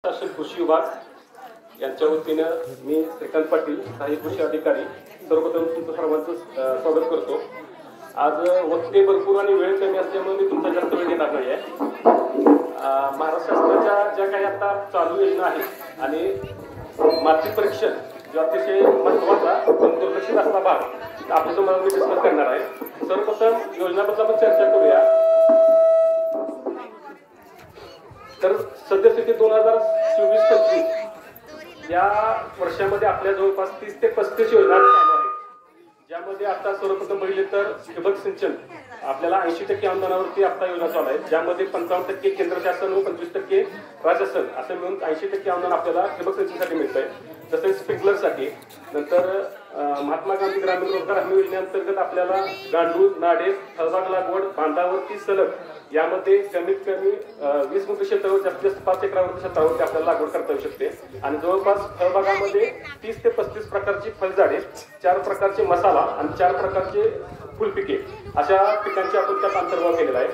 शासन कृषी विभाग यांच्या वतीनं मी श्रीकांत पाटील सहाय्यक कृषी अधिकारी सर्वप्रथम तुमचं सर्वांचं स्वागत करतो। आज वक्ते भरपूर आणि वेळ कमी असल्यामुळे मी तुमचा जास्त वेळ घेणार नाही आहे। महाराष्ट्र शासनाच्या ज्या काही आता चालू योजना आहेत आणि माती परीक्षण जो अतिशय महत्त्वाचा पण दुर्लक्षित असला भाग आपल्यासमोर मी डिस्कस करणार आहे। सर्वप्रथम योजनाबद्दल आपण चर्चा करूया। तर सद्यस्थिती 2024-25 या वर्षामध्ये आपल्या जवळपास 30 ते 35 योजना चालू आहेत, ज्यामध्ये आता सर्वप्रथम बघितले तर ठिबक सिंचन आपल्याला 80% अनुदानावरती आता योजना चालू आहे, ज्यामध्ये 55% केंद्र शासन व 25% राज्य शासन असं मिळून 80% अनुदान आपल्याला ठिबक सिंचनसाठी मिळतंय। तसेच स्प्रिंकलरसाठी नंतर महात्मा गांधी ग्रामीण रोजगार हमी योजनेअंतर्गत आपल्याला गांडूळ, नाडे, फळबाग लागवड, बांधावरती सलग यामध्ये कमीत कमी 20 गुंठ क्षेत्रावर जास्तीत जास्त 5 एकरावरती क्षेत्रावरती आपल्याला लागवड करता येऊ शकते। आणि जवळपास फळबागामध्ये 30 ते 35 प्रकारची फळझाडे, 4 प्रकारचे मसाला आणि 4 प्रकारचे फुलपिके अशा पिकांची आपण त्यात अंतर्भाव केलेला आहे।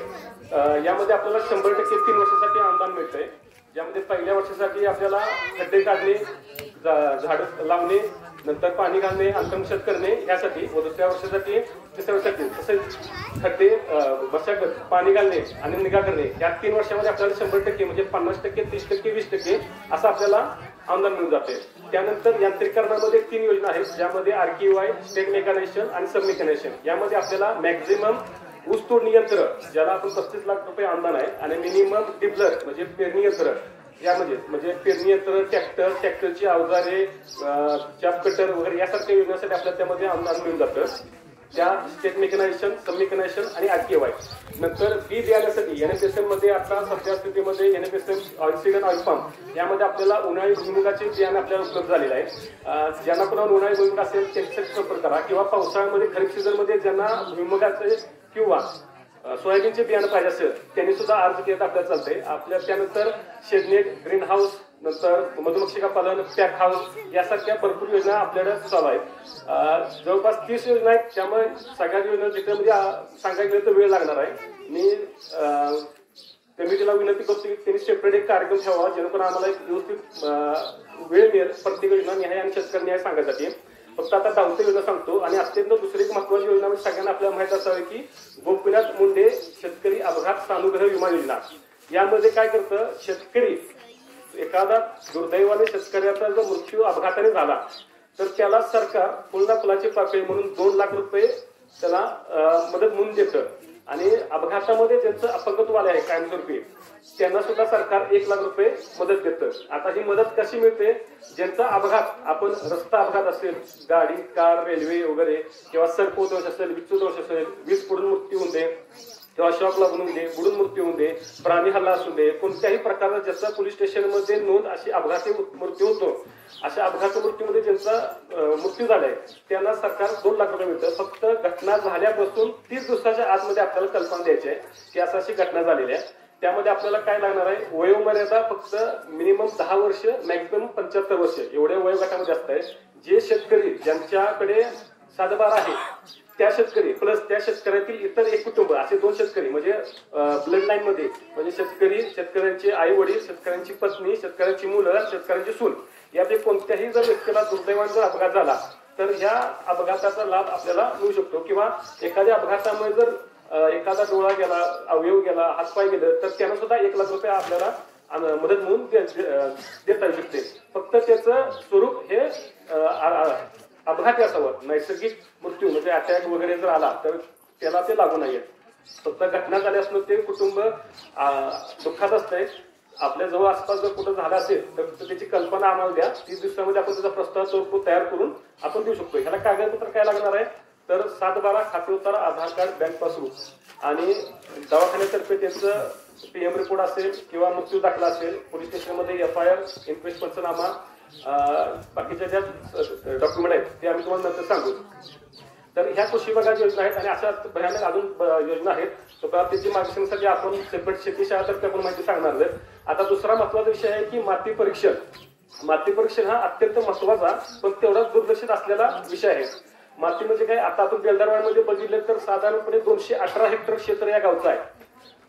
यामध्ये आपल्याला 100% 3 वर्षासाठी अनुदान मिळतंय, ज्यामध्ये पहिल्या वर्षासाठी आपल्याला खड्डे काढणे, झाड लावणे, नंतर पाणी घालणे, अंतर्मशत करणे यासाठी व दुसऱ्या वर्षासाठी, तिसऱ्या वर्षासाठी तसेच खड्डे, मशागत, पाणी घालणे आणि निगा करणे या 3 वर्षामध्ये आपल्याला 100% म्हणजे 50%, 30%, 20% असं आपल्याला अनुदान मिळून जाते। त्यानंतर यांत्रिकीकरणामध्ये 3 योजना आहेत, ज्यामध्ये RKY, स्टेट मेकॅनायझेशन आणि सब मेकॅनायझेशन यामध्ये आपल्याला मॅक्झिमम ऊस तोडणी यंत्र ज्याला आपण 35 लाख रुपये अनुदान आहे आणि मिनिमम डिबलर म्हणजे पेरणी यंत्र यामध्ये म्हणजे पेरणी यंत्र, ट्रॅक्टर, ट्रॅक्टरची अवजारे, चाप कटर वगैरे यासारख्या योजनेसाठी आपल्याला त्यामध्ये अनुदान मिळून जातं। त्या स्टेट मेकॅनायझेशन, सब मेकॅनायझेशन आणि RKY नंतर बी बियाण्यासाठी NFSM मध्ये आता सध्या स्थितीमध्ये NFSM ऑइलसीड आणि ऑइल पंप यामध्ये आपल्याला उन्हाळी भुईमुगाचे बियाणे आपल्याला उपलब्ध झालेलं आहे। ज्यांना कोणाला उन्हाळी भुईमुग असेल त्यांच्यासाठी संपर्क करा किंवा पावसाळ्यामध्ये खरीप सीझन मध्ये ज्यांना भुईमुगाचे किंवा सोयाबीनचे बियाणं पाहिजे असेल त्यांनी सुद्धा अर्ज केला तर आपल्याला चालतंय। आपल्या त्यानंतर शेडनेट, ग्रीन हाऊस, नंतर मधुमक्षिका पालन, पॅक हाऊस यासारख्या भरपूर योजना आपल्याकडे चालू आहेत। जवळपास 30 योजना आहेत, त्यामुळे सगळ्या योजना डिटेलमध्ये सांगायला गेलं तर वेळ लागणार आहे। मी कमिटीला विनंती करतो की त्यांनी सेपरेट एक कार्यक्रम ठेवावा, जेणेकरून आम्हाला एक व्यवस्थित वेळ मिळेल प्रत्येक योजना न्याय आणि शेतकरी न्याय सांगण्यासाठी। फक्त आता धावती योजना सांगतो आणि अत्यंत दुसरी एक महत्वाची योजना म्हणजे सगळ्यांना आपल्याला माहित असावी की गोपीनाथ मुंडे शेतकरी अपघात सानुग्रह विमा योजना। यामध्ये काय करतं, शेतकरी एखादा दुर्दैवाने शेतकऱ्याचा जर मृत्यू अपघाताने झाला तर त्याला सरकार फुलाची पाकळी म्हणून 2 लाख रुपये त्याला मदत म्हणून देतं आणि अपघातामध्ये ज्यांचं अपंगत्व आले आहे कायमस्वरूपी त्यांना सुद्धा सरकार 1 लाख रुपये मदत देतं। आता ही मदत कशी मिळते, ज्यांचा अपघात आपण रस्ता अपघात असेल, गाडी, कार, रेल्वे वगैरे किंवा सर्प दोष असेल, विद्युत दोष असेल, वीज पडून मृत्यू होऊन दे किंवा शॉक लागून दे, बुडून मृत्यू होऊन दे, प्राणी हल्ला असू दे, कोणत्याही प्रकारचा ज्याचा पोलीस स्टेशनमध्ये नोंद अशी अपघाती मृत्यू होतो, अशा अपघाती मृत्यूमध्ये ज्यांचा मृत्यू झालाय त्यांना सरकार 2 लाख रुपये मिळतं। फक्त घटना झाल्यापासून 30 दिवसाच्या आतमध्ये आपल्याला कल्पना द्यायची आहे की अशी घटना झालेली आहे। त्यामध्ये आपल्याला काय लागणार आहे, वयोमर्यादा फक्त मिनिमम 10 वर्ष, मॅक्झिमम 75 वर्ष एवढ्या वयोगटामध्ये असत आहे। जे शेतकरी ज्यांच्याकडे सातबारा आहे त्या शेतकरी प्लस त्या शेतकऱ्यातील इतर एक कुटुंब असे 2 शेतकरी म्हणजे ब्लड लाईन मध्ये म्हणजे शेतकऱ्यांचे आई वडील, शेतकऱ्यांची पत्नी, शेतकऱ्यांची मुलं, शेतकऱ्यांची सून यापैकी कोणत्याही जर व्यक्तीला दुर्दैवाने जर अपघात झाला तर ह्या अपघाताचा लाभ आपल्याला मिळू शकतो। किंवा एखाद्या अपघातामुळे जर एखादा डोळा गेला, अवयव गेला, हातपाय गेलं तर त्यांना सुद्धा 1 लाख रुपये आपल्याला मदत म्हणून देता येऊ शकते। फक्त त्याचं स्वरूप हे अपघाती असावं, नैसर्गिक मृत्यू म्हणजे अटॅक वगैरे जर आला तर त्याला ते लागू नाहीये। फक्त घटना झाली असलं ते कुटुंब दुःखात असतंय। आपल्या जवळ आसपास जर कुठं झालं असेल तर त्याची कल्पना आम्हाला द्या, 30 दिवसामध्ये आपण त्याचा प्रस्ताव तयार करून आपण देऊ शकतो। ह्याला कागदपत्र काय लागणार आहे तर 7/12 खाते उतारा, आधार कार्ड, बँक पासबुक आणि दवाखान्यातर्फे त्यांचं PM रिपोर्ट असेल किंवा मृत्यू दाखला असेल, पोलीस स्टेशनमध्ये FIR, इन्क्वेस्ट पंचनामा, बाकीच्या ज्या डॉक्युमेंट आहेत ते आम्ही तुम्हाला नंतर सांगू। तर ह्या कृषी विभागाच्या योजना आहेत आणि अशा भयानक अजून योजना आहेत, तर त्याची मार्गदर्शनासाठी आपण सेपरेट शेती शाळातर्फे आपण माहिती सांगणार आहोत। आता दुसरा महत्वाचा विषय आहे की माती परीक्षण। माती परीक्षण हा अत्यंत महत्वाचा पण तेवढाच दुर्लक्षित असलेला विषय आहे। माती म्हणजे काय, आता आपण बेलदारवाडमध्ये बघितलं तर साधारणपणे 218 हेक्टर क्षेत्र या गावचं आहे,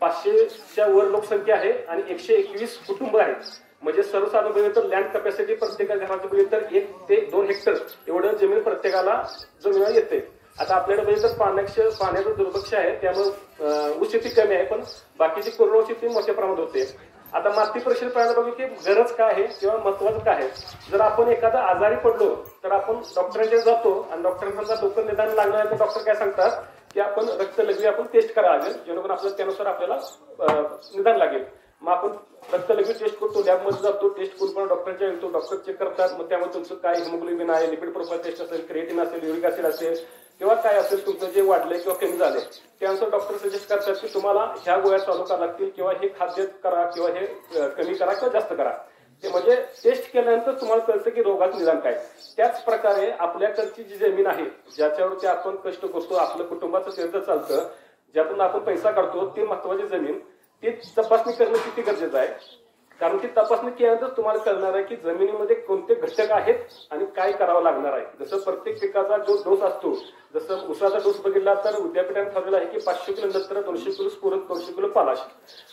500च्या वर लोकसंख्या आहे आणि 121 कुटुंब आहेत। म्हणजे सर्वसाधारण बघितलं तर लँड कॅपॅसिटी प्रत्येक घराची बघितलं तर 1 ते 2 हेक्टर एवढं जमीन प्रत्येकाला जमीन येते. आता आपल्याकडे बघितलं तर पाण्याचं दुर्भिक्ष आहे, त्यामुळे ऊस शेती कमी आहे, पण बाकीची कोरडवाहू शेती मोठ्या प्रमाणात होते. आता माती परीक्षण करायला बघू की गरज काय आहे किंवा महत्वाचं काय आहे. जर आपण एखादा आजारी पडलो तर आपण डॉक्टरांकडे जातो आणि डॉक्टरांचा डोकं निदान लागणार आहे तर डॉक्टर काय सांगतात की आपण रक्तलघवी आपण टेस्ट करावं लागेल, जेणेकरून आपल्याला त्यानुसार आपल्याला निदान लागेल. मग आपण रक्तलघवी टेस्ट करतो, लॅबमध्ये जातो, टेस्ट करून पण डॉक्टरच्या येतो, डॉक्टर चेक करतात. मग त्यामुळे तुमचं काय हिमोग्लोबिन आहे, लिपिड प्रोफाईल टेस्ट असेल, क्रिएटिन असेल, युरिक ऍसिड असेल किंवा काय असेल तुमचं जे वाढलंय किंवा कमी झालंय, त्यानुसार डॉक्टर सजेस्ट करतात की तुम्हाला ह्या गोळ्या चालू कराव्या लागतील किंवा हे खाद्य करा किंवा हे कमी करा किंवा जास्त करा. ते म्हणजे टेस्ट केल्यानंतर तुम्हाला कळतं की रोगाचं निदान काय. त्याच प्रकारे आपल्याकडची जी जमीन आहे ज्याच्यावरती आपण कष्ट करतो, आपलं कुटुंबाचं तीर्थ चालतं, ज्यातून आपण पैसा काढतो, ती महत्वाची जमीन ती तपासणी करणं किती गरजेचं आहे. कारण ती तपासणी केल्यानंतर तुम्हाला कळणार आहे की जमिनीमध्ये कोणते घटक आहेत आणि काय करावं लागणार आहे. जसं प्रत्येक पिकाचा जो डोस असतो, जसं ऊसाचा डोस बघितला तर विद्यापीठाने ठरलेला आहे की 500 किलो नत्र, 200 किलो स्फुरद, 200 किलो पालाश.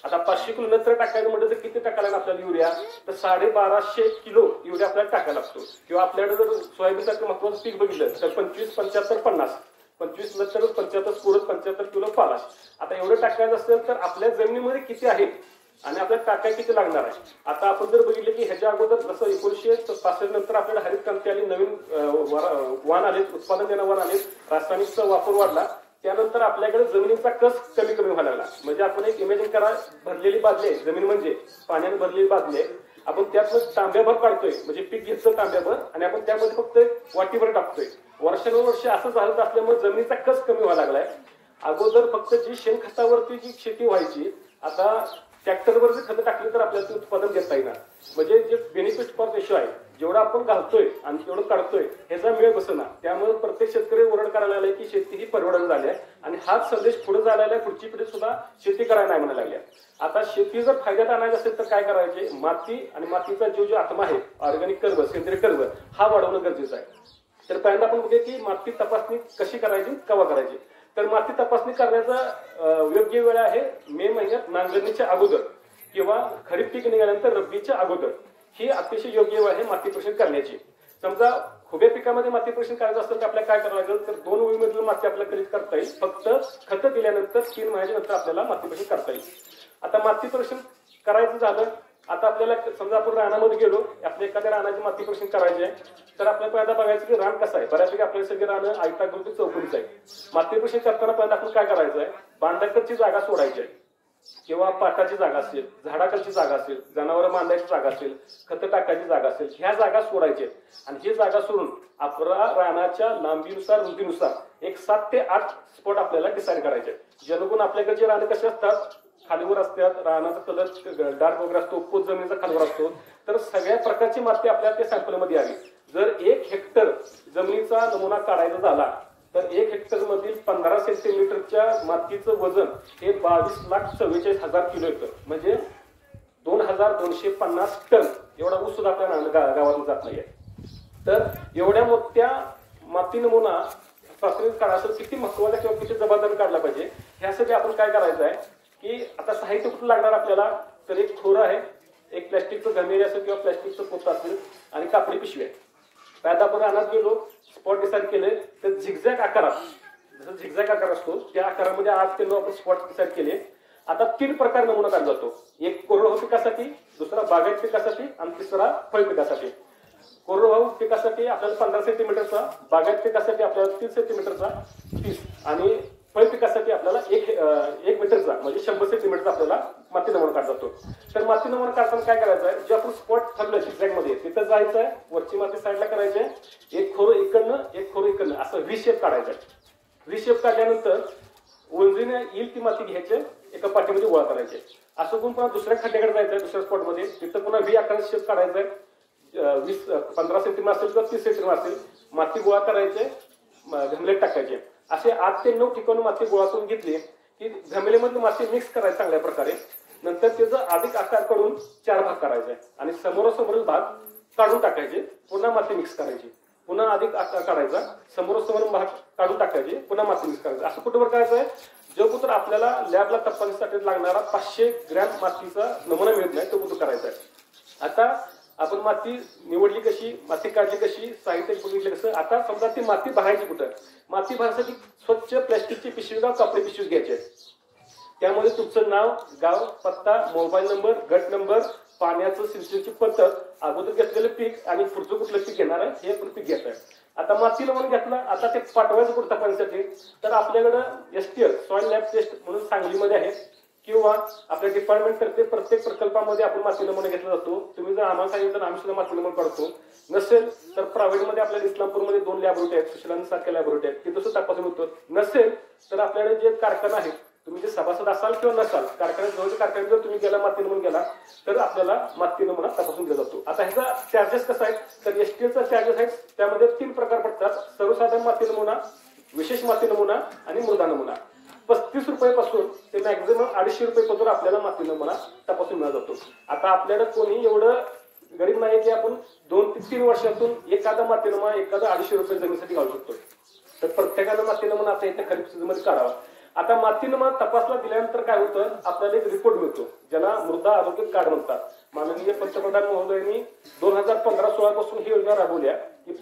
आता 500 किलो नत्र टाकायचं म्हणजे तर किती टाकायला लागेल आपल्याला युरिया, तर 1250 किलो युरिया आपल्याला टाकायला लागतो. किंवा आपल्याकडे जर सोयाबीनसारखं महत्वाचं पीक बघितलं तर 25, 75, 50, 25 नंतर 75 स्फुरद, 75 किलो पालाश. आता एवढं टाकायचं असेल तर आपल्या जमिनीमध्ये किती आहे आणि आपल्याला टाकाय किती लागणार आहे. आता आपण जर बघितलं की ह्याच्या अगोदर जसं 1965 नंतर आपल्याला हरित क्रांती आली, नवीन वाण आले, उत्पादन देणारे वाण आले, रासायनिकचा वापर वाढला, त्यानंतर आपल्याकडे जमिनीचा कस कमी व्हायला लागला. म्हणजे आपण एक इमॅजिन करा, भरलेली बादली आहे जमीन, म्हणजे पाण्याने भरलेली बादली आहे, आपण त्यातनं तांब्याभर काढतोय, म्हणजे पीक घेतलं तांब्याभर आणि आपण त्यामध्ये फक्त वाटीभर टाकतोय. वर्षानुवर्ष असं झालं असल्यामुळे जमिनीचा कस कमी व्हायला लागलाय. अगोदर फक्त जी शेणखतावरती जी शेती व्हायची, आता ट्रॅक्टरवर जर खतं टाकली तर आपल्याला ते उत्पादन घेता येणार. म्हणजे जे बेनिफिट फॉर रेशो आहे, जेवढा आपण घालतोय आणि जेवढं काढतोय ह्याचा मेळ बसना. त्यामुळे प्रत्येक शेतकरी ओरड करायला लागलाय की शेती ही परवडण झाली आहे आणि हाच संदेश पुढे जायला आहे. पुढची पिढी सुद्धा शेती करायला नाही म्हणायला लागली. आता शेती जर फायद्यात आणायची असेल तर काय करायचे, माती आणि मातीचा जो आत्मा आहे, ऑर्गॅनिक कर्ब, सेंद्रिय कर्ब, हा वाढवणं गरजेचं आहे. तर पहिल्यांदा आपण बघूया की माती तपासणी कशी करायची, केव्हा करायची. तर माती तपासणी करण्याचा योग्य वेळ आहे मे महिन्यात नांगरणीच्या अगोदर किंवा खरीप पीक निघाल्यानंतर रब्बीच्या अगोदर. ही अतिशय योग्य वेळ आहे माती परीक्षण करण्याची. समजा उभ्या पिकामध्ये माती परीक्षण करायचं असेल तर आपल्याला काय करावं लागेल, तर 2 ओळीमधील माती आपल्याला कलेक्ट करता येईल. फक्त खतं दिल्यानंतर 3 महिन्याच्या नंतर आपल्याला माती परीक्षण करता येईल. आता माती परीक्षण करायचं झालं, आता आपल्याला समजा आपण रानामध्ये गेलो, आपल्या एखाद्या रानाची माती परीक्षण करायची आहे, तर आपल्याला पहिल्यांदा बघायचं की रान कसं आहे. बऱ्यापैकी आपल्या सगळे रानं आयताकृती चौकोनीच आहे. माती परीक्षण करताना पहिल्यांदा आपण काय करायचं आहे, बांधाकडची जागा सोडायची आहे किंवा पाटाची जागा असेल, झाडाकडची जागा असेल, जनावर बांधायची जागा असेल, खतं टाकायची जागा असेल, ह्या जागा सोडायच्या. आणि ही जागा सोडून आपल्या रानाच्या लांबीनुसार, रुंदीनुसार एक 7 ते 8 स्पॉट आपल्याला डिसाईड करायचे. जेणेकरून आपल्याकडचे रानं कसे असतात, खालीवर असतात, रानाचा कलर डार्क वगैरे असतो, पोत जमिनीचा खालीवर असतो. तर सगळ्या प्रकारची माती आपल्याला त्या सॅम्पलमध्ये यावी. जर 1 हेक्टर जमिनीचा नमुना काढायचा झाला तर 1 हेक्टर मधील 15 सेंटीमीटरच्या मातीचं वजन हे 22,44,000 किलो येतं. म्हणजे 2,250 टन एवढा ऊस सुद्धा आपल्या गावातून जात नाहीये. तर एवढ्या मोठ्या माती नमुना चाचणी काढायचं किती महत्वाचा किंवा किती जबाबदारी काढला पाहिजे, ह्यासाठी आपण काय करायचं आहे की आता साहित्य कुठं लागणार आपल्याला, तर एक खोरं आहे, एक प्लॅस्टिकचं गमेरी असेल किंवा प्लॅस्टिकचं पोतं असेल आणि कापडी पिशवी आहे. आता आपण रानात गेलो, स्पॉट डिसाईड केले, तर झिगझॅग आकारात, जसं झिगझॅग आकार असतो त्या आकारामध्ये 8 ते 9 आपण स्पॉट डिसाईड केले. आता 3 प्रकार नमुना काढला जातो, एक कोरडवाहू पिकासाठी, दुसरा बागायत पिकासाठी आणि तिसरा फळ पिकासाठी. कोरडवाहू पिकासाठी आपल्याला 15 सेंटीमीटरचा, बागायत पिकासाठी आपल्याला 30 सेंटीमीटरचा 30 आणि फळ पिकासाठी आपल्याला 1 मीटरचा म्हणजे 100 सेंटीमीटरचा आपल्याला माती नमुना काढला जातो. तर माती नमुना काढताना काय करायचं आहे, जे आपण स्पॉट ठरलं झिगझॅग मध्ये तिथं जायचं आहे, वरची माती साईडला करायची आहे, एक खोरं इकडनं एक खोरं इकडनं असं व्ही शेप काढायचं आहे. व्ही शेप काढल्यानंतर उंचीने येईल ती माती घ्यायची, एका पाठीमध्ये गोळा करायचे. असं करून पुन्हा दुसऱ्या खड्ड्याकडे जायचं आहे, दुसऱ्या स्पॉटमध्ये, तिथं पुन्हा व्ही आकाराचा शेप काढायचा आहे. 15 सेंटीमीटर असेल किंवा 30 सेंटीमीटर असेल, माती गोळा करायचे, गमल्यात टाकायचे. असे 8 ते 9 ठिकाणी माती गोळा करून घेतली की गमल्यामध्ये माती मिक्स करायची चांगल्या प्रकारे. नंतर त्याचं अधिक आकार काढून 4 भाग करायचे आणि समोरासमोरील भाग काढून टाकायचे, पुन्हा माती मिक्स करायची, पुन्हा अधिक आकार काढायचा, समोरासमोर भाग काढून टाकायचे, पुन्हा माती मिक्स करायचं. असं कुठं करायचं आहे, जो कुठं आपल्याला लॅबला तपासणीसाठी लागणारा 500 ग्रॅम मातीचा नमुना मिळत नाही तो कुठं करायचा आहे. आता आपण माती निवडली कशी, माती काढली कशी, साहित्य बघितलं कसं. आता समजा ती माती भरायची कुठं, माती भरण्यासाठी स्वच्छ प्लॅस्टिकची पिशवी किंवा कापडी पिशवी घ्यायची. त्यामध्ये तुमचं नाव, गाव, पत्ता, मोबाईल नंबर, गट नंबर, पाण्याचं सिंचनची पद्धत, अगोदर घेतलेलं पीक आणि पुढचं कुठलं पीक घेणार आहे हे पण पीक घेत आहे. आता मातीला म्हणून घेतलं, आता ते पाठवायचं कुठं तपासण्यासाठी, तर आपल्याकडं STL सॉइल लॅब टेस्ट म्हणून सांगलीमध्ये आहे, किंवा आपल्या डिपार्टमेंट तर्फे प्रत्येक प्रकल्पामध्ये आपण माती नमुना घेतला जातो. तुम्ही जर आम्हाला सांगितलं तर आम्ही सुद्धा माती नमुना काढतो. नसेल तर प्रायव्हेटमध्ये आपल्याला इस्लामपूरमध्ये 2 लॅबोरेटरी आहेत, सुशिलांसारख्या लॅबोरेटरी आहेत, तिथं सुद्धा तपासून होतं. नसेल तर आपल्याकडे जे कारखाना आहे, तुम्ही जे सभासद असाल किंवा नसाल, कारखान्यात जवळच्या कारखान्यात जर तुम्ही गेला माती नमुना गेला तर आपल्याला माती नमुना तपासून दिला जातो. आता ह्याचा चार्जेस कसा आहे, तर STLचा चार्जेस आहे, त्यामध्ये 3 प्रकार पडतात. सर्वसाधारण माती नमुना, विशेष माती नमुना आणि मृदा नमुना. 35 रुपयापासून ते मॅक्झिमम 250 रुपयापासून आपल्याला माती नमुना तपासून मिळत जातो. आता आपल्याला कोणी एवढं गरीब नाही की आपण 2 ते 3 वर्षातून एखादा माती नमुना, एखादा 250 रुपये जमिनीसाठी घालू शकतो. तर प्रत्येकानं माती नमुना आता इथे खरीप सीझनमध्ये काढावा. आता माती नमुना तपासला दिल्यानंतर काय होतं, आपल्याला एक रिपोर्ट मिळतो ज्याला मृदा आरोग्य कार्ड म्हणतात. माननीय पंतप्रधान महोदयांनी 2015-16 पासून ही योजना राबवली आहे की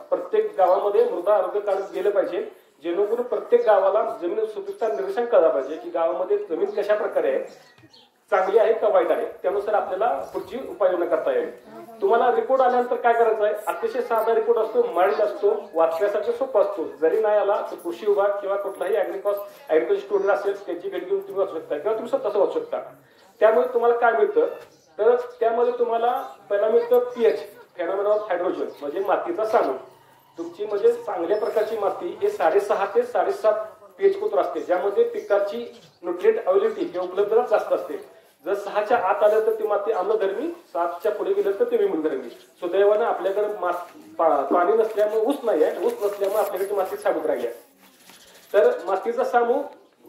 प्रत्येक गावामध्ये मृदा आरोग्य कार्ड गेलं पाहिजे, जेणेकरून प्रत्येक गावाला जमीन सुपीकता निरीक्षण करायला पाहिजे की गावामध्ये जमीन कशा प्रकारे आहे, चांगली आहे का वाईट आहे, त्यानुसार आपल्याला पुढची उपाययोजना करता येईल. तुम्हाला रिपोर्ट आल्यानंतर काय करायचं आहे, अतिशय साधा रिपोर्ट असतो, माइल्ड असतो, वाचण्यासाठी सोपा असतो. जरी नाही आला तर कृषी विभाग किंवा कुठलाही ऍग्रिकल्चर स्टुडंट असेल त्याची भेट घेऊन तुम्ही वाचू शकता किंवा तुम्ही स्वतः वाचू शकता. त्यामुळे तुम्हाला काय मिळतं, तर त्यामध्ये तुम्हाला पहिला मिळतं pH फेनॉमेनॉन ऑफ हायड्रोजन, म्हणजे मातीचा सामू. तुमची म्हणजे चांगल्या प्रकारची माती हे 6.5 ते 7.5 pH कुत्र असते, ज्यामध्ये पिकाची न्यूट्रिएंट अवेलेबिलिटी किंवा उपलब्धता जास्त असते. जर 6च्या आत आलं तर ती माती आम्लधर्मी, 7च्या पुढे गेलं तर ते विमुलधर्मी. सुदैवानं आपल्याकडे पाणी नसल्यामुळे ऊस नाही आहे, ऊस नसल्यामुळे आपल्याकडे माती साबूत राहिली आहे. तर मातीचा सामू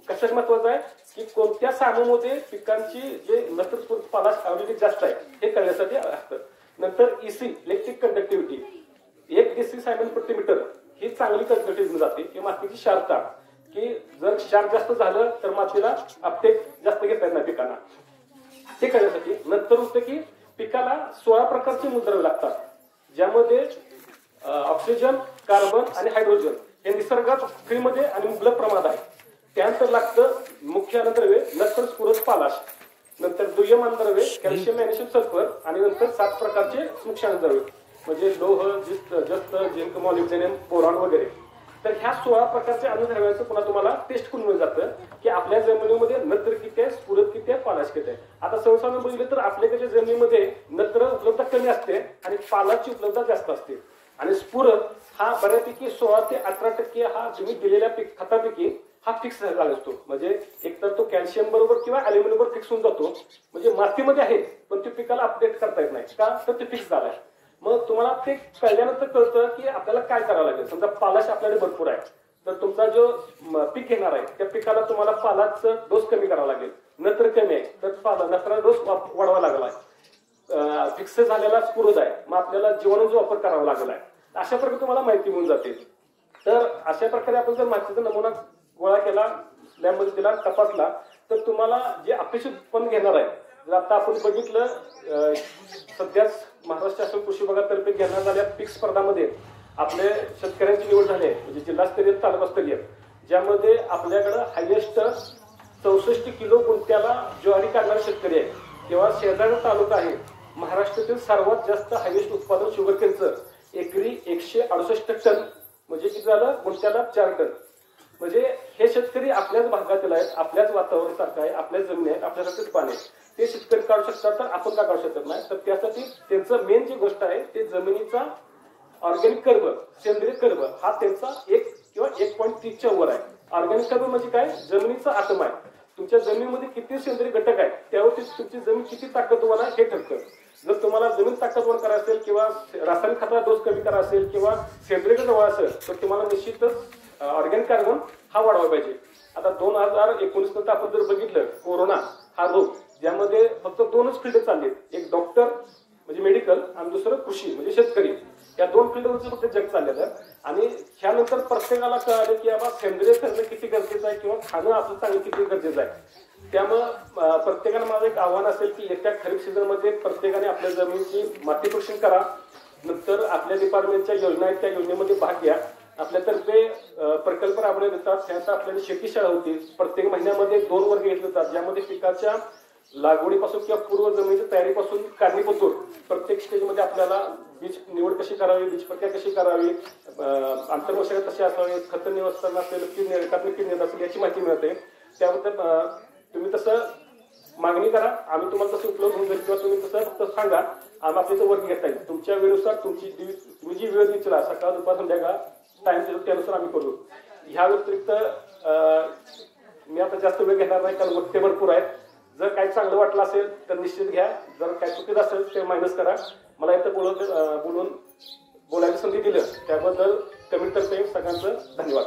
कशात महत्वाचा आहे की कोणत्या सामूमध्ये पिकांची जे नत्र पालाश अवेलेबिलिटी जास्त आहे हे कळण्यासाठी असतं. नंतर EC electric conductivity, 1 DC Simon प्रति मीटर ही चांगली कंडक्टिव्हिटी जाते की मातीची क्षारता, की जर क्षार जास्त झालं तर मातीला अपटेक जास्त घेता येत नाही पिकांना, ते करण्यासाठी. नंतर होतं की पिकाला 16 प्रकारचे मूलद्रव्ये लागतात, ज्यामध्ये ऑक्सिजन, कार्बन आणि हायड्रोजन हे निसर्गात फ्रीमध्ये आणि मुबलक प्रमाणात आहे. त्यानंतर लागतं मुख्य अन्नद्रव्ये, नंतर स्फुरद पालाश, नंतर दुय्यम अन्नद्रव्ये कॅल्शियम, मॅग्नेशियम, सल्फर आणि नंतर 7 प्रकारचे सूक्ष्म अन्नद्रव्ये म्हणजे लोह, जस्त, झिंक, मॉलिब्डेनम, बोरॉन वगैरे. तर ह्या 16 प्रकारच्या अन्नद्रव्यांचं पुन्हा तुम्हाला टेस्ट करून मिळून जातं की आपल्या जमिनीमध्ये नत्र किती आहे, स्फुरद किती आहे, पालाश किती आहे. आता सर्वसाधारण बघितलं तर आपल्याकडच्या जमिनीमध्ये नत्र उपलब्धता कमी असते आणि पालाशची उपलब्धता जास्त असते. आणि स्फुरद हा बऱ्यापैकी 16 ते 18% हा तुम्ही दिलेल्या खतापैकी हा फिक्स झाला असतो. म्हणजे एकतर तो कॅल्शियम बरोबर किंवा अल्युमिनियम बरोबर फिक्स होऊन जातो, म्हणजे मातीमध्ये आहे पण ते पिकाला अपडेट करता येत नाही का, तर ते फिक्स झालाय. मग तुम्हाला ते कळल्यानंतर कळतं की आपल्याला काय करावं लागेल. समजा पालाश आपल्याकडे भरपूर आहे तर तुमचा जो पीक येणार आहे त्या पिकाला तुम्हाला पालाचं डोस कमी करावा लागेल. नत्र कमी आहे तर नत्राचा डोस वाढवावा लागलाय. फिक्स झालेला स्फुरद आहे मग आपल्याला जीवाणूचा वापर करावा लागलाय. अशा प्रकारे तुम्हाला माहिती मिळून जाते. तर अशा प्रकारे आपण जर मातीचा नमुना गोळा केला, लॅबमध्ये दिला, तपासला, तर तुम्हाला जे अपेक्षित उत्पन्न घेणार आहे. जर आता आपण बघितलं सध्याच महाराष्ट्र शासन कृषी विभागातर्फे घेण्यात आलेल्या पीक स्पर्धामध्ये आपले शेतकऱ्यांची निवड झाली आहे, म्हणजे जिल्हास्तरीय, तालुकास्तरीय, ज्यामध्ये आपल्याकडं हायएस्ट 64 किलो गुंठ्याला ज्वारी काढणारे शेतकरी आहे. तेव्हा शेजारी तालुका आहे महाराष्ट्रातील सर्वात जास्त हायएस्ट उत्पादन शुगरकेनचं, एकरी 168 टन, म्हणजे किती झालं, गुंठ्याला 4 टन. म्हणजे हे शेतकरी आपल्याच भागातील आहेत, आपल्याच वातावरणासारखं आहे, आपल्याच जमिनी आहेत, आपल्यासारखंच पाणी आहे. ते शेतकरी काढू शकतात तर आपण का काढू शकत नाही. तर त्यासाठी त्यांचं मेन जी गोष्ट आहे ते जमिनीचा ऑर्गॅनिक कर्ब, सेंद्रिय कर्ब हा त्यांचा 1 किंवा 1.30च्या वर आहे. ऑर्गॅनिक कर्ब म्हणजे काय, जमिनीचा आत्मा आहे. तुमच्या जमिनीमध्ये किती सेंद्रिय घटक आहेत त्यावरती तुमची जमीन किती ताकदवान आहे हे ठरतं. जर तुम्हाला जमीन ताकदवान करायचं असेल किंवा रासायनिक खताचा डोस कमी करायचा असेल किंवा सेंद्रिय खत वाढवायचं असेल तर तुम्हाला निश्चितच ऑर्गॅनिक कार्बन हा वाढवायला पाहिजे. आता 2019 नंतर आपण जर बघितलं कोरोना हा रोग, ज्यामध्ये फक्त 2च फील्ड चालले, एक डॉक्टर म्हणजे मेडिकल आणि दुसरं कृषी म्हणजे शेतकरी, या 2 फील्डवरच फक्त जग चाललेलं. आणि ह्यानंतर प्रत्येकाला कळालं की बाबा सेंद्रिय करणं किती गरजेचं आहे किंवा खाणं आपलं चांगलं किती गरजेचं आहे. त्यामुळं प्रत्येकानं माझं एक आव्हान असेल की येत्या खरीप सीझनमध्ये प्रत्येकाने आपल्या जमिनीची मातीपरीक्षण करा. नंतर आपल्या डिपार्टमेंटच्या योजना आहेत त्या योजनेमध्ये भाग घ्या. आपल्यातर्फे प्रकल्प राबवण्यात येतात. त्यानंतर आपल्याला शेती शाळा होती. प्रत्येक महिन्यामध्ये 2 वर्ग घेतले जातात, ज्यामध्ये पिकाच्या लागवडीपासून किंवा पूर्व जमिनीच्या तयारीपासून काढणीपासून प्रत्येक स्टेजमध्ये आपल्याला बीज निवड कशी करावी, बीज प्रक्रिया कशी करावी, आंतरमशागत कशी असावी, खत निवस्थापन असेल, कीड नियंत्रण असेल याची माहिती मिळते. त्याबद्दल तुम्ही तसं मागणी करा, आम्ही तुम्हाला तसं उपलब्ध होऊन जाईल किंवा तुम्ही तसं फक्त सांगा, आम्ही आपल्या वर्ग घेता येईल. तुमच्या वेळेनुसार तुम्ही जी वेळ दिला सकाळ दुपार संध्याकाळ टाइम दिला त्यानुसार आम्ही करू. ह्या व्यतिरिक्त मी आता जास्त वेळ घेणार नाही कारण वक्ते भरपूर आहेत. जर काही चांगलं वाटलं असेल तर निश्चित घ्या, जर काही चुकीचं असेल ते मायनस करा. मला इथं बोलून बोलायची संधी दिली त्याबद्दल कमिटीतर्फे सगळ्यांचं धन्यवाद.